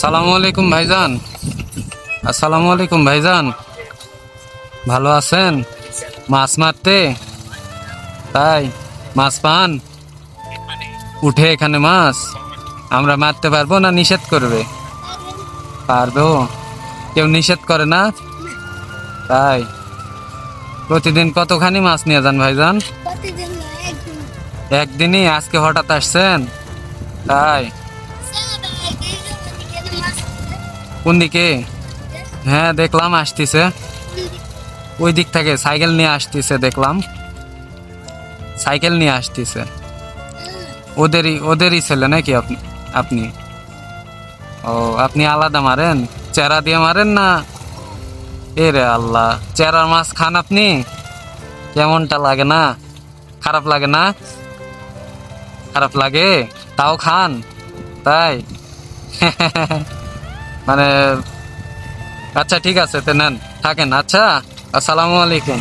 আসসালামু আলাইকুম ভাইজান। আসসালামু আলাইকুম ভাইজান, ভালো আছেন? মাছ মারতে তাই? মাছ পান? উঠে এখানে মাছ? আমরা মারতে পারবো না নিষেধ করবে? পারবো, কেউ নিষেধ করে না তাই? প্রতিদিন কতখানি মাছ নিয়ে যান ভাইজান? প্রতিদিন না, একদিন। একদিনই? আজকে হঠাৎ আসছেন তাই? কোন দিকে? হ্যাঁ দেখলাম আসতিছে, ওই দিক থেকে সাইকেল নিয়ে আসতিছে দেখলাম, সাইকেল নিয়ে আসতিছে। ওদেরই ছেলে নাকি আপনি? আপনি ও, আপনি আলাদা মারেন? চেরা দিয়ে মারেন না? এ রে আল্লাহ, চেরার মাছ খান আপনি? কেমনটা লাগে না? খারাপ লাগে না? খারাপ লাগে তাও খান তাই? মানে আচ্ছা ঠিক আছে, তে নেন, থাকেন। আচ্ছা, আসসালামু আলাইকুম।